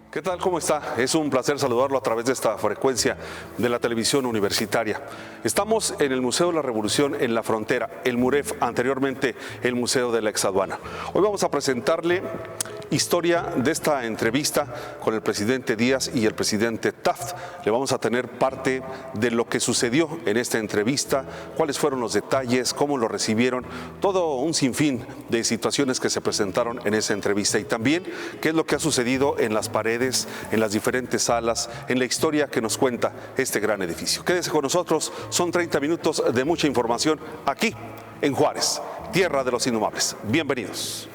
¿Qué tal? ¿Cómo está? Es un placer saludarlo a través de esta frecuencia de la televisión universitaria. Estamos en el Museo de la Revolución en la Frontera, el MUREF, anteriormente el Museo de la Exaduana. Hoy vamos a presentarle historia de esta entrevista con el presidente Díaz y el presidente Taft. Le vamos a tener parte de lo que sucedió en esta entrevista, cuáles fueron los detalles, cómo lo recibieron, todo un sinfín de situaciones que se presentaron en esa entrevista y también qué es lo que ha sucedido en las paredes, en las diferentes salas, en la historia que nos cuenta este gran edificio. Quédese con nosotros, son 30 minutos de mucha información aquí en Juárez, tierra de los indomables. Bienvenidos.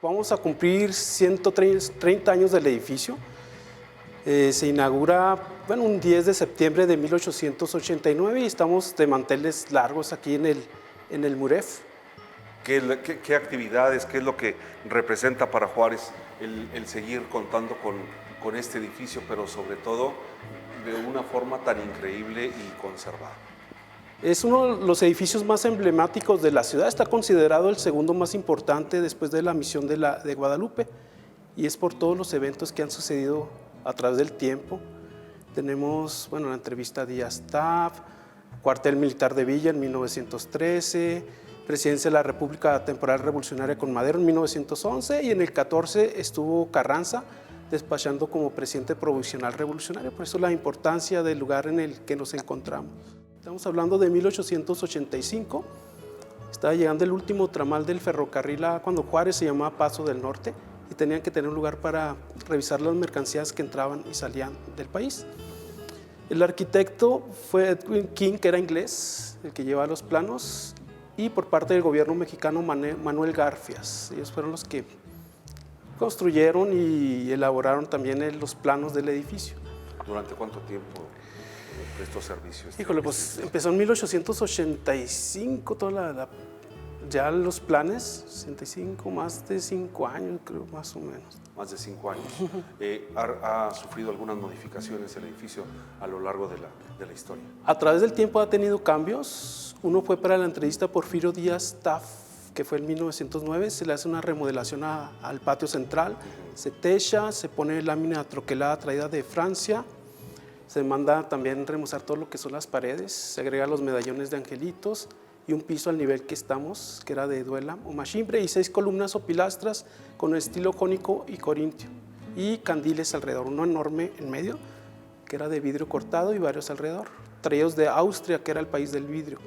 Vamos a cumplir 130 años del edificio. Se inaugura un 10 de septiembre de 1889 y estamos de manteles largos aquí en el MUREF. ¿Qué actividades, qué es lo que representa para Juárez el seguir contando con este edificio, pero sobre todo de una forma tan increíble y conservada? Es uno de los edificios más emblemáticos de la ciudad, está considerado el segundo más importante después de la misión de Guadalupe y es por todos los eventos que han sucedido a través del tiempo. Tenemos la entrevista a Díaz-Taft, cuartel militar de Villa en 1913, presidencia de la República Temporal Revolucionaria con Madero en 1911 y en el 14 estuvo Carranza despachando como presidente provisional revolucionario, por eso la importancia del lugar en el que nos encontramos. Estamos hablando de 1885, estaba llegando el último tramal del ferrocarril cuando Juárez se llamaba Paso del Norte y tenían que tener un lugar para revisar las mercancías que entraban y salían del país. El arquitecto fue Edwin King, que era inglés, el que llevaba los planos, y por parte del gobierno mexicano Manuel Garfias. Ellos fueron los que construyeron y elaboraron también los planos del edificio. ¿Durante cuánto tiempo estos servicios? Híjole, pues empezó en 1885, ya los planes, 65, más de 5 años, creo, más o menos. Más de 5 años. ¿Ha sufrido algunas modificaciones el edificio a lo largo de la historia? A través del tiempo ha tenido cambios. Uno fue para la entrevista Porfirio Díaz-Taft, que fue en 1909, se le hace una remodelación al patio central, se techa, se pone lámina troquelada traída de Francia, se manda también remozar todo lo que son las paredes, se agrega los medallones de angelitos y un piso al nivel que estamos, que era de duela o machimbre, y 6 columnas o pilastras con estilo jónico y corintio, y candiles alrededor, uno enorme en medio, que era de vidrio cortado y varios alrededor, traídos de Austria, que era el país del vidrio.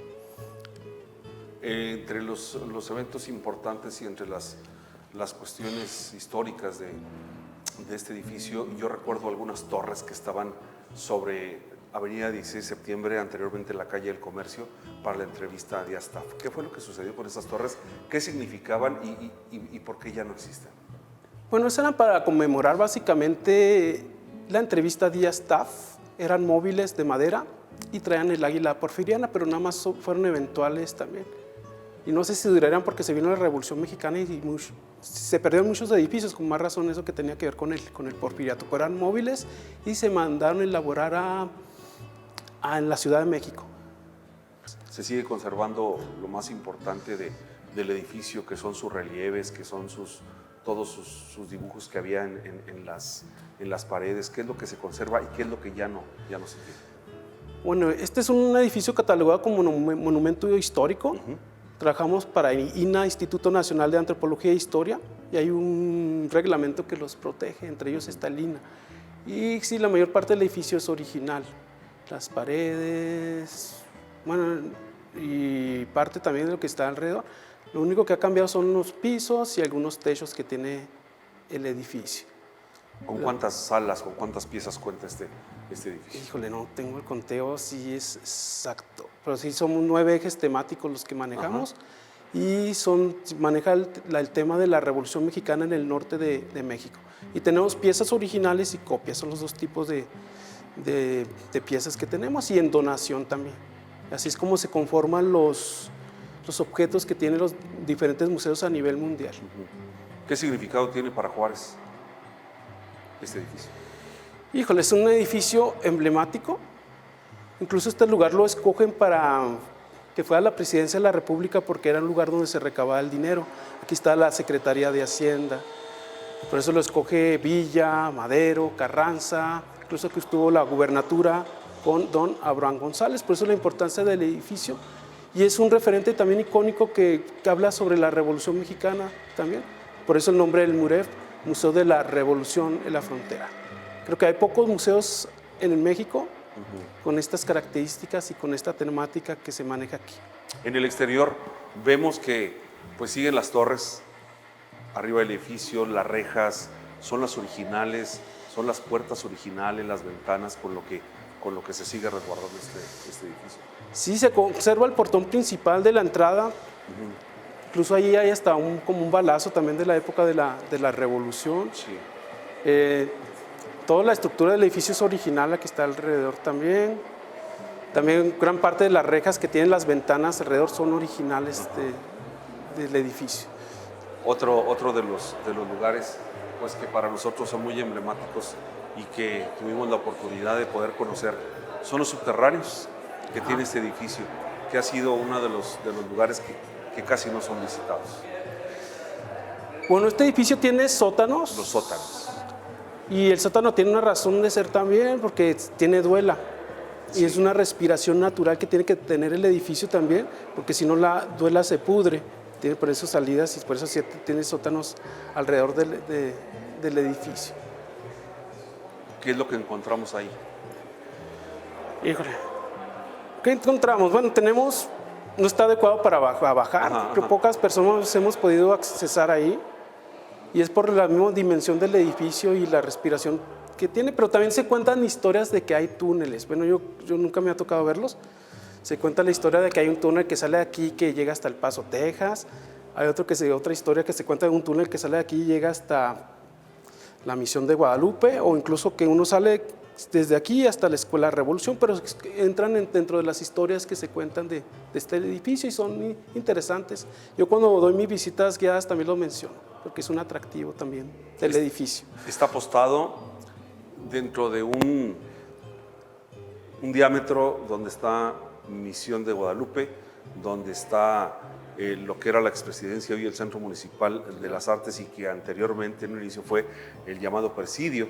Entre los eventos importantes y entre las cuestiones históricas de este edificio, yo recuerdo algunas torres que estaban sobre Avenida 16 de Septiembre, anteriormente la calle del Comercio, para la entrevista a Díaz-Taft. ¿Qué fue lo que sucedió con esas torres? ¿Qué significaban y por qué ya no existen? Bueno, eso era para conmemorar básicamente la entrevista a Díaz-Taft. Eran móviles de madera y traían el águila porfiriana, pero nada más fueron eventuales también. Y no sé si durarían porque se vino la Revolución Mexicana y se perdieron muchos edificios, con más razón eso que tenía que ver con el porfiriato. Pero eran móviles y se mandaron a elaborar en la Ciudad de México. Se sigue conservando lo más importante del edificio, que son sus relieves, que son todos sus dibujos que había en las paredes. ¿Qué es lo que se conserva y qué es lo que ya no se tiene? Bueno, este es un edificio catalogado como monumento histórico. Trabajamos para INAH, Instituto Nacional de Antropología e Historia, y hay un reglamento que los protege, entre ellos está el INAH. Y sí, la mayor parte del edificio es original. Las paredes, y parte también de lo que está alrededor. Lo único que ha cambiado son los pisos y algunos techos que tiene el edificio. ¿Con cuántas salas, con cuántas piezas cuenta este edificio? Híjole, no tengo el conteo, sí es exacto, pero sí son 9 ejes temáticos los que manejamos. Ajá. Y maneja el tema de la Revolución Mexicana en el norte de México. Y tenemos piezas originales y copias, son los dos tipos de piezas que tenemos, y en donación también. Así es como se conforman los objetos que tienen los diferentes museos a nivel mundial. ¿Qué significado tiene para Juárez este edificio? Híjole, es un edificio emblemático. Incluso este lugar lo escogen para que fuera la Presidencia de la República porque era un lugar donde se recababa el dinero. Aquí está la Secretaría de Hacienda. Por eso lo escoge Villa, Madero, Carranza, incluso que estuvo la gubernatura con don Abraham González. Por eso la importancia del edificio. Y es un referente también icónico que habla sobre la Revolución Mexicana también. Por eso el nombre del MUREF, Museo de la Revolución en la Frontera. Creo que hay pocos museos en México con estas características y con esta temática que se maneja aquí. En el exterior vemos que pues siguen las torres arriba del edificio, las rejas, son las originales, son las puertas originales, las ventanas con lo que se sigue resguardando este edificio. Sí, se conserva el portón principal de la entrada. Incluso ahí hay hasta como un balazo también de la época de la Revolución. Sí. Toda la estructura del edificio es original, aquí está alrededor también. También gran parte de las rejas que tienen las ventanas alrededor son originales del edificio. Otro de los lugares pues, que para nosotros son muy emblemáticos y que tuvimos la oportunidad de poder conocer son los subterráneos que tiene este edificio, que ha sido uno de los lugares que casi no son visitados. Bueno, este edificio tiene sótanos. Los sótanos. Y el sótano tiene una razón de ser también, porque tiene duela. Sí. Y es una respiración natural que tiene que tener el edificio también, porque si no la duela se pudre. Tiene por eso salidas y por eso tiene sótanos alrededor del edificio. ¿Qué es lo que encontramos ahí? Híjole. ¿Qué encontramos? Bueno, no está adecuado para bajar. Creo que pocas personas hemos podido accesar ahí. Y es por la misma dimensión del edificio y la respiración que tiene, pero también se cuentan historias de que hay túneles. Bueno, yo nunca me ha tocado verlos. Se cuenta la historia de que hay un túnel que sale de aquí que llega hasta El Paso, Texas. Hay otra historia que se cuenta de un túnel que sale de aquí y llega hasta la Misión de Guadalupe, o incluso que uno sale desde aquí hasta la Escuela de Revolución, pero entran dentro de las historias que se cuentan de este edificio y son interesantes. Yo cuando doy mis visitas guiadas también lo menciono, porque es un atractivo también del edificio. Está apostado dentro de un diámetro donde está Misión de Guadalupe, donde está lo que era la expresidencia, hoy el Centro Municipal de las Artes, y que anteriormente en un inicio fue el llamado Presidio,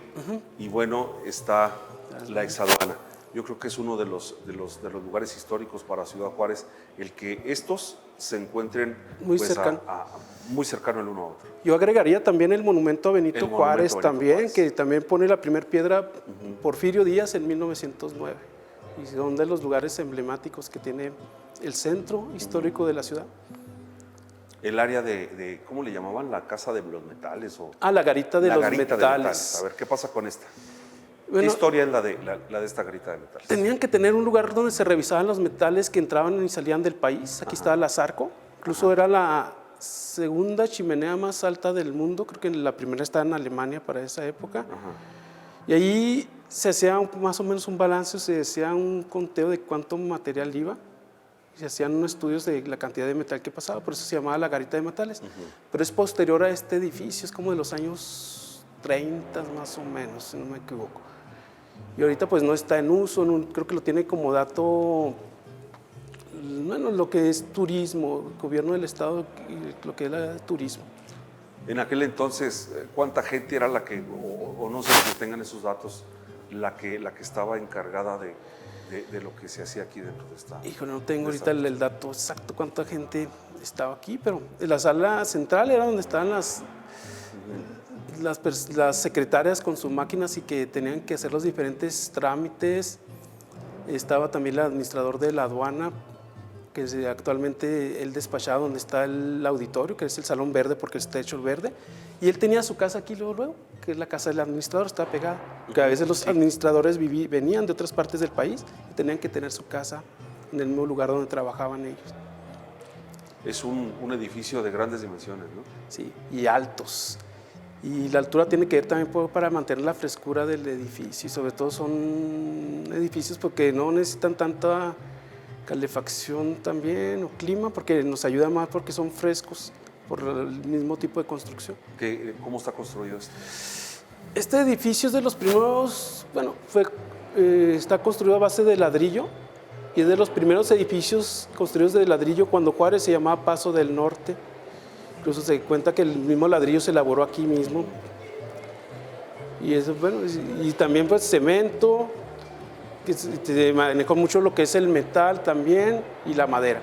y bueno, está la exaduana. Yo creo que es uno de los lugares históricos para Ciudad Juárez, el que estos se encuentren muy cercano el uno a otro. Yo agregaría también el monumento a Benito Juárez también, que también pone la primera piedra Porfirio Díaz en 1909, y son de los lugares emblemáticos que tiene el centro histórico de la ciudad. El área de ¿cómo le llamaban? La casa de los metales. La garita de los metales. A ver, ¿qué pasa con esta? Bueno, ¿qué historia es la de esta garita de metales? Tenían que tener un lugar donde se revisaban los metales que entraban y salían del país. Aquí estaba la Zarco, incluso era la segunda chimenea más alta del mundo, creo que la primera estaba en Alemania para esa época. Y ahí se hacía más o menos un balance, se hacía un conteo de cuánto material iba. Se hacían unos estudios de la cantidad de metal que pasaba, por eso se llamaba la garita de metales. Pero es posterior a este edificio, es como de los años 30 más o menos, si no me equivoco. Y ahorita pues no está en uso, creo que lo tiene como dato, bueno, lo que es turismo, el gobierno del estado, y lo que era turismo. En aquel entonces, ¿cuánta gente era la que, o no sé si tengan esos datos, la que estaba encargada de lo que se hacía aquí dentro de esta? Híjole, no tengo ahorita el dato exacto cuánta gente estaba aquí, pero en la sala central era donde estaban las secretarias con sus máquinas y que tenían que hacer los diferentes trámites. Estaba también el administrador de la aduana, que es actualmente él despachaba donde está el auditorio, que es el Salón Verde porque está hecho verde, y él tenía su casa aquí luego, que es la casa del administrador, está pegada, que a veces los administradores venían de otras partes del país y tenían que tener su casa en el mismo lugar donde trabajaban ellos. Es un edificio de grandes dimensiones, ¿no? Sí, y altos. Y la altura tiene que ver también para mantener la frescura del edificio, y sobre todo son edificios porque no necesitan tanta calefacción también o clima, porque nos ayuda más porque son frescos por el mismo tipo de construcción. ¿Cómo está construido esto? Este edificio es de los primeros, bueno, está construido a base de ladrillo y es de los primeros edificios construidos de ladrillo cuando Juárez se llamaba Paso del Norte. Incluso se cuenta que el mismo ladrillo se elaboró aquí mismo. Y eso, bueno, y también pues cemento, que se manejó mucho lo que es el metal también y la madera.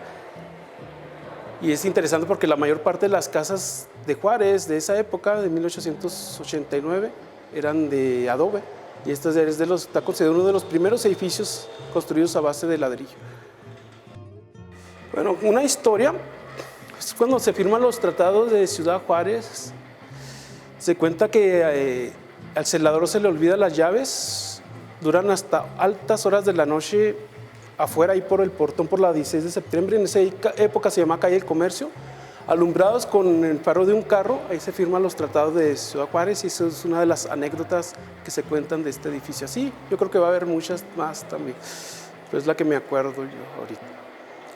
Y es interesante porque la mayor parte de las casas de Juárez de esa época, de 1889, eran de adobe. Y este está considerado uno de los primeros edificios construidos a base de ladrillo. Bueno, una historia. Cuando se firman los tratados de Ciudad Juárez, se cuenta que al celador se le olvidan las llaves, duran hasta altas horas de la noche afuera, ahí por el portón, por la 16 de septiembre, en esa época se llama Calle del Comercio, alumbrados con el faro de un carro, ahí se firman los tratados de Ciudad Juárez y eso es una de las anécdotas que se cuentan de este edificio. Así, yo creo que va a haber muchas más también, pero es la que me acuerdo yo ahorita.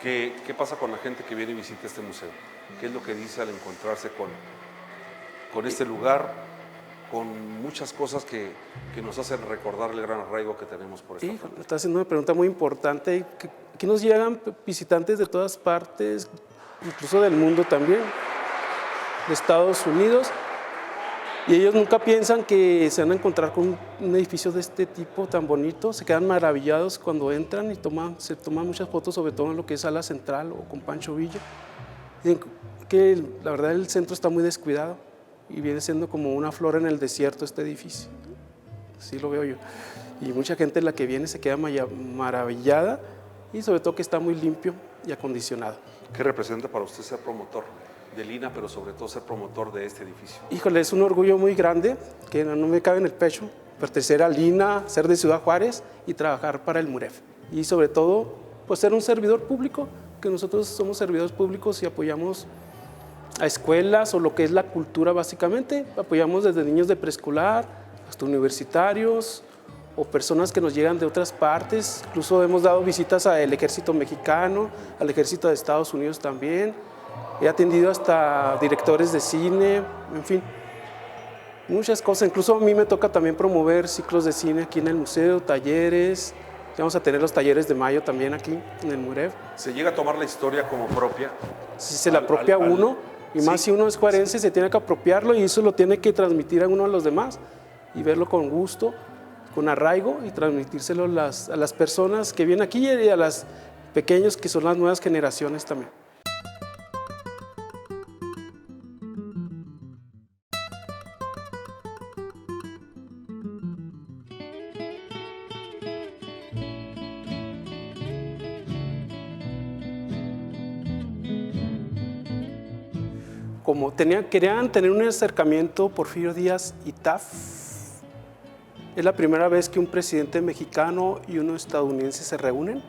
¿Qué pasa con la gente que viene y visita este museo? ¿Qué es lo que dice al encontrarse con este lugar, con muchas cosas que nos hacen recordar el gran arraigo que tenemos por esta parte? Está haciendo una pregunta muy importante. Aquí nos llegan visitantes de todas partes, incluso del mundo también, de Estados Unidos, y ellos nunca piensan que se van a encontrar con un edificio de este tipo tan bonito, se quedan maravillados cuando entran y se toman muchas fotos, sobre todo en lo que es Sala Central o con Pancho Villa. Dicen que la verdad el centro está muy descuidado y viene siendo como una flor en el desierto este edificio, así lo veo yo. Y mucha gente la que viene se queda maravillada y sobre todo que está muy limpio y acondicionado. ¿Qué representa para usted ser promotor del INAH, pero sobre todo ser promotor de este edificio? Híjole, es un orgullo muy grande que no me cabe en el pecho, pertenecer al INAH, ser de Ciudad Juárez y trabajar para el MUREF. Y sobre todo, pues ser un servidor público, que nosotros somos servidores públicos y apoyamos a escuelas o lo que es la cultura básicamente. Apoyamos desde niños de preescolar hasta universitarios o personas que nos llegan de otras partes. Incluso hemos dado visitas al ejército mexicano, al ejército de Estados Unidos también. He atendido hasta directores de cine, en fin, muchas cosas. Incluso a mí me toca también promover ciclos de cine aquí en el museo, talleres. Vamos a tener los talleres de mayo también aquí en el MUREF. ¿Se llega a tomar la historia como propia? Si se la apropia uno, y más si uno es juarense, se tiene que apropiarlo y eso lo tiene que transmitir a uno a los demás y verlo con gusto, con arraigo y transmitírselo a las personas que vienen aquí y a los pequeños que son las nuevas generaciones también. Como querían tener un acercamiento Porfirio Díaz y Taft, es la primera vez que un presidente mexicano y uno estadounidense se reúnen.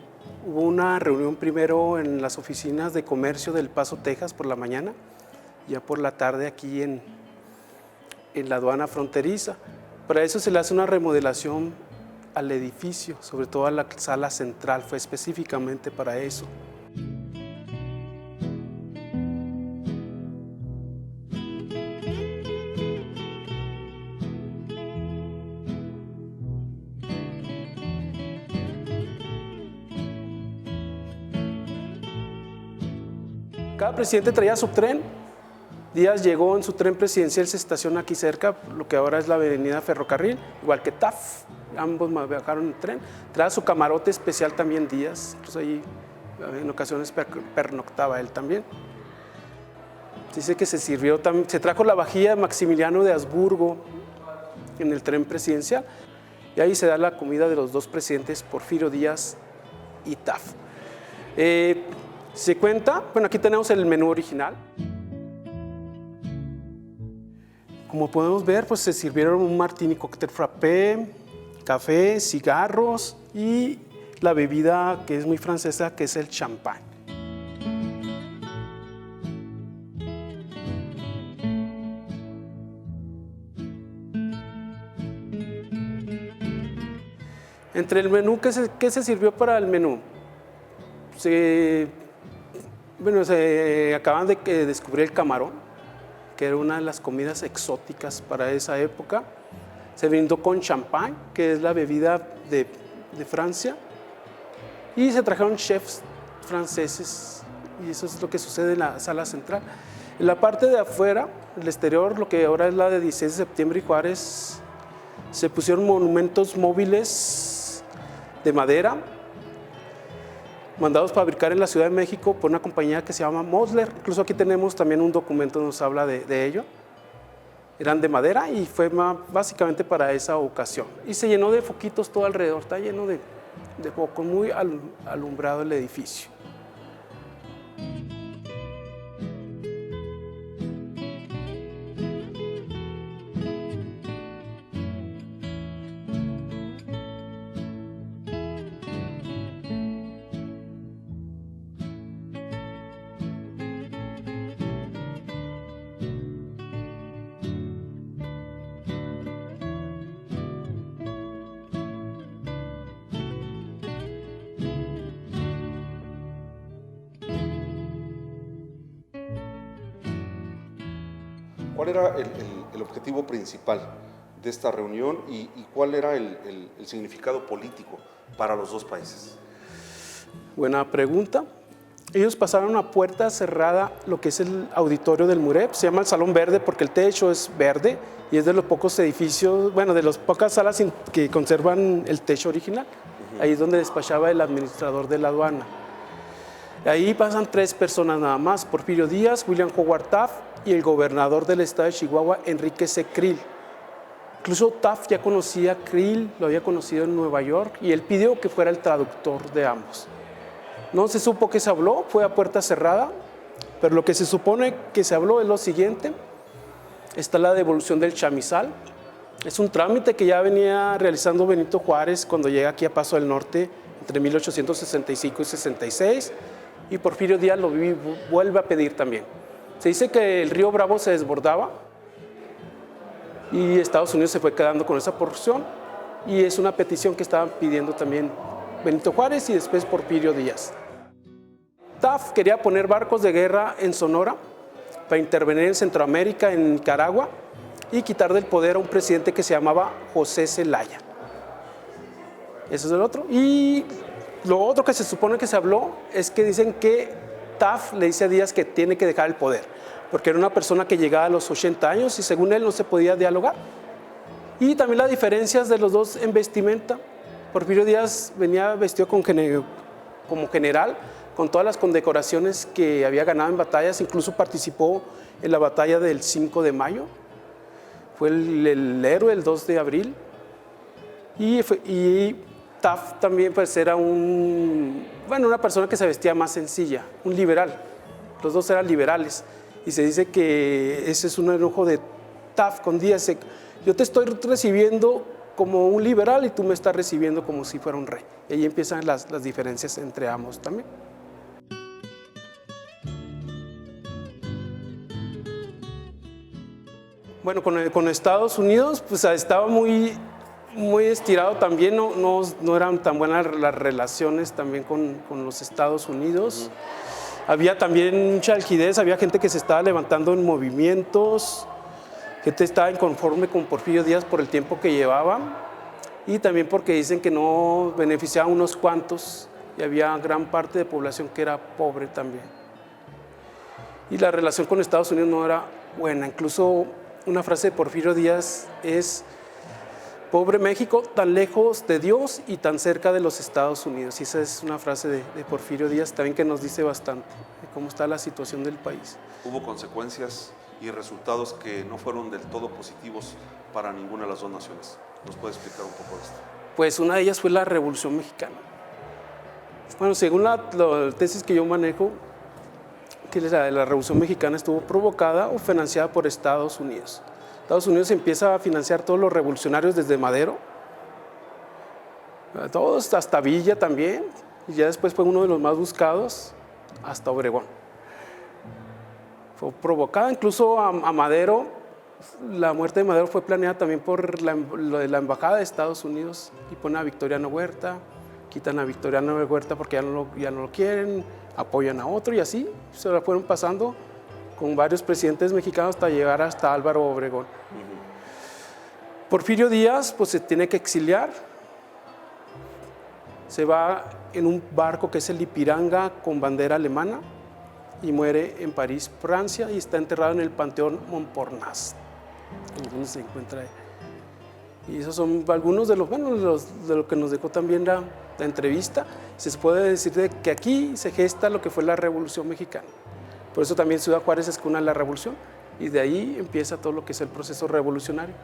Hubo una reunión primero en las oficinas de comercio del Paso, Texas, por la mañana, ya por la tarde aquí en la aduana fronteriza. Para eso se le hace una remodelación al edificio, sobre todo a la sala central, fue específicamente para eso. Cada presidente traía su tren. Díaz llegó en su tren presidencial, se estaciona aquí cerca, lo que ahora es la avenida Ferrocarril, igual que Taft, ambos viajaron en tren. Traía su camarote especial también Díaz, incluso ahí en ocasiones pernoctaba él también. Dice que se trajo la vajilla de Maximiliano de Habsburgo en el tren presidencial y ahí se da la comida de los dos presidentes, Porfirio Díaz y Taft. Se cuenta, bueno, aquí tenemos el menú original. Como podemos ver, pues se sirvieron un martini cóctel frappé, café, cigarros y la bebida que es muy francesa, que es el champán. Entre el menú, ¿qué se sirvió para el menú? Se acaban de descubrir el camarón, que era una de las comidas exóticas para esa época. Se brindó con champán, que es la bebida de Francia. Y se trajeron chefs franceses, y eso es lo que sucede en la sala central. En la parte de afuera, el exterior, lo que ahora es la de 16 de septiembre y Juárez, se pusieron monumentos móviles de madera, mandados fabricar en la Ciudad de México por una compañía que se llama Mosler. Incluso aquí tenemos también un documento que nos habla de ello. Eran de madera y fue básicamente para esa ocasión. Y se llenó de foquitos todo alrededor, está lleno de focos, muy alumbrado el edificio. ¿Cuál era el objetivo principal de esta reunión y cuál era el significado político para los dos países? Buena pregunta. Ellos pasaron a puerta cerrada lo que es el auditorio del MUREP, se llama el Salón Verde porque el techo es verde y es de los pocos edificios, bueno, de las pocas salas que conservan el techo original. Ahí es donde despachaba el administrador de la aduana. Ahí pasan 3 personas nada más, Porfirio Díaz, William Howard Taft y el gobernador del estado de Chihuahua, Enrique C. Krill. Incluso Taft ya conocía a Krill, lo había conocido en Nueva York y él pidió que fuera el traductor de ambos. No se supo qué se habló, fue a puerta cerrada, pero lo que se supone que se habló es lo siguiente. Está la devolución del chamizal. Es un trámite que ya venía realizando Benito Juárez cuando llega aquí a Paso del Norte entre 1865 y 66 y Porfirio Díaz lo vuelve a pedir también. Se dice que el río Bravo se desbordaba y Estados Unidos se fue quedando con esa porción y es una petición que estaban pidiendo también Benito Juárez y después Porfirio Díaz. Taft quería poner barcos de guerra en Sonora para intervenir en Centroamérica, en Nicaragua y quitar del poder a un presidente que se llamaba José Zelaya. Eso es el otro. Y lo otro que se supone que se habló es que dicen que Taft le dice a Díaz que tiene que dejar el poder, porque era una persona que llegaba a los 80 años y según él no se podía dialogar. Y también las diferencias de los dos en vestimenta. Porfirio Díaz venía vestido como general, con todas las condecoraciones que había ganado en batallas, incluso participó en la batalla del 5 de mayo, fue el héroe el 2 de abril, y Taft también pues era una persona que se vestía más sencilla, un liberal, los dos eran liberales, y se dice que ese es un enojo de Taft con Díaz, yo te estoy recibiendo como un liberal y tú me estás recibiendo como si fuera un rey. Y ahí empiezan las diferencias entre ambos también. Bueno, con Estados Unidos pues estaba muy estirado también, no eran tan buenas las relaciones también con los Estados Unidos. Había también mucha algidez, había gente que se estaba levantando en movimientos, gente estaba inconforme con Porfirio Díaz por el tiempo que llevaba y también porque dicen que no beneficiaba a unos cuantos y había gran parte de población que era pobre también. Y la relación con Estados Unidos no era buena, incluso una frase de Porfirio Díaz es: pobre México, tan lejos de Dios y tan cerca de los Estados Unidos. Y esa es una frase de Porfirio Díaz también que nos dice bastante de cómo está la situación del país. Hubo consecuencias y resultados que no fueron del todo positivos para ninguna de las dos naciones. ¿Nos puede explicar un poco de esto? Pues una de ellas fue la Revolución Mexicana. Bueno, según la tesis que yo manejo, que la Revolución Mexicana estuvo provocada o financiada por Estados Unidos. Estados Unidos empieza a financiar todos los revolucionarios desde Madero, todos hasta Villa también, y ya después fue uno de los más buscados hasta Obregón. Fue provocada incluso a Madero, la muerte de Madero fue planeada también por la Embajada de Estados Unidos y ponen a Victoriano Huerta, quitan a Victoriano Huerta porque ya no lo quieren, apoyan a otro y así se la fueron pasando con varios presidentes mexicanos hasta llegar hasta Álvaro Obregón. Porfirio Díaz pues se tiene que exiliar, se va en un barco que es el Ipiranga con bandera alemana y muere en París, Francia, y está enterrado en el Panteón Montparnasse, donde se encuentra ahí. Y esos son algunos de de lo que nos dejó también la entrevista. Se puede decir que aquí se gesta lo que fue la Revolución Mexicana. Por eso también Ciudad Juárez es cuna de la Revolución, y de ahí empieza todo lo que es el proceso revolucionario.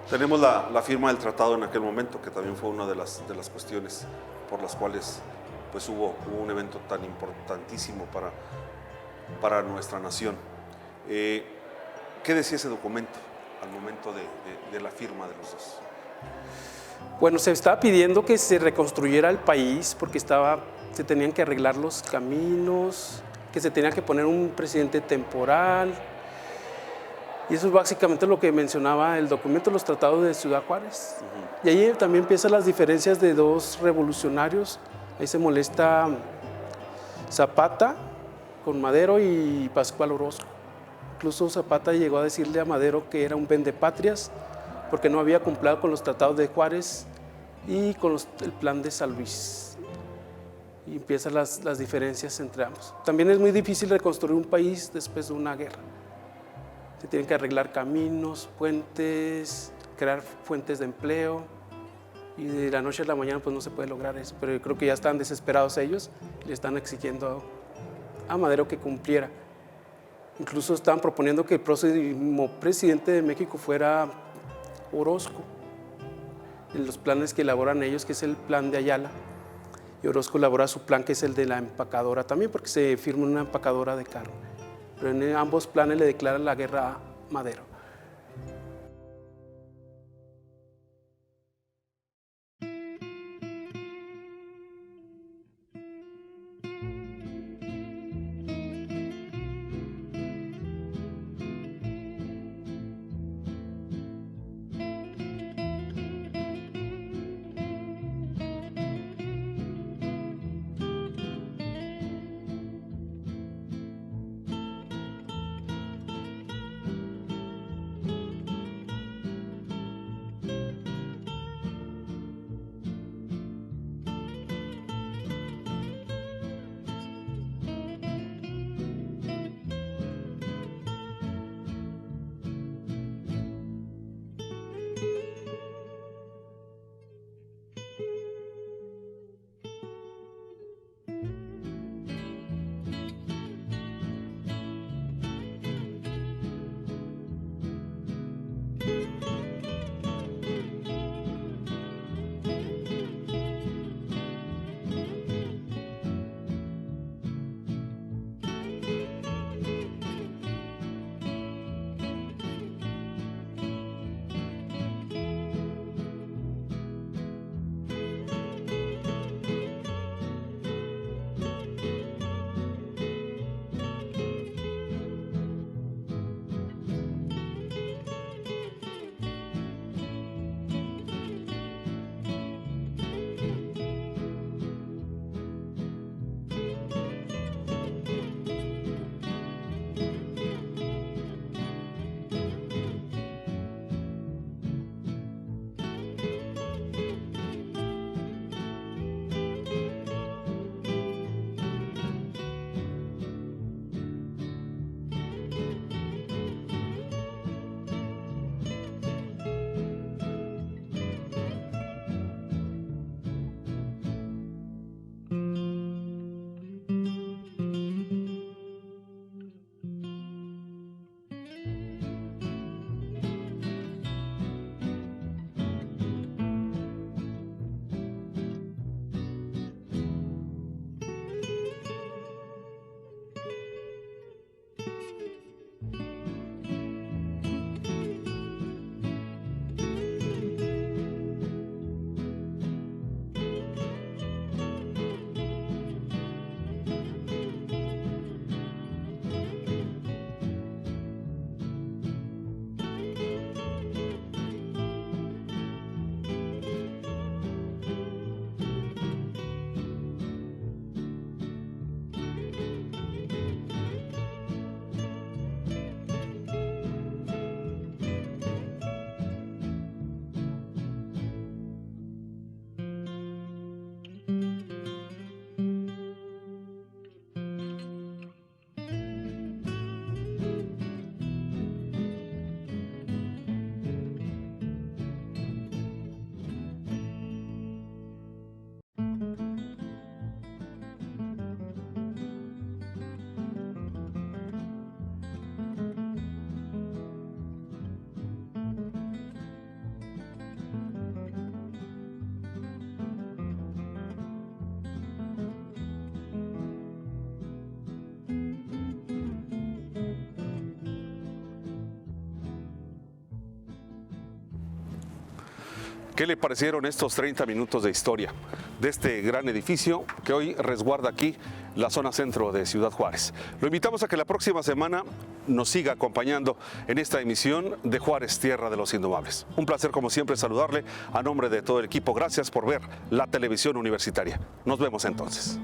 Tenemos la firma del tratado en aquel momento, que también fue una de las cuestiones por las cuales pues hubo un evento tan importantísimo para nuestra nación. ¿Qué decía ese documento al momento de la firma de los dos? Bueno, se estaba pidiendo que se reconstruyera el país porque se tenían que arreglar los caminos, que se tenía que poner un presidente temporal. Y eso es básicamente lo que mencionaba el documento, los tratados de Ciudad Juárez. Y ahí también empiezan las diferencias de dos revolucionarios. Ahí se molesta Zapata con Madero y Pascual Orozco. Incluso Zapata llegó a decirle a Madero que era un vendepatrias porque no había cumplido con los tratados de Juárez y con el plan de San Luis. Y empiezan las diferencias entre ambos. También es muy difícil reconstruir un país después de una guerra. Se tienen que arreglar caminos, puentes, crear fuentes de empleo, y de la noche a la mañana pues no se puede lograr eso, pero yo creo que ya están desesperados ellos y le están exigiendo a Madero que cumpliera. Incluso estaban proponiendo que el próximo presidente de México fuera Orozco, en los planes que elaboran ellos, que es el plan de Ayala, y Orozco elabora su plan, que es el de la empacadora también, porque se firma una empacadora de carne. Pero en ambos planes le declaran la guerra a Madero. ¿Qué le parecieron estos 30 minutos de historia de este gran edificio que hoy resguarda aquí la zona centro de Ciudad Juárez? Lo invitamos a que la próxima semana nos siga acompañando en esta emisión de Juárez, Tierra de los Indomables. Un placer, como siempre, saludarle a nombre de todo el equipo. Gracias por ver la televisión universitaria. Nos vemos entonces.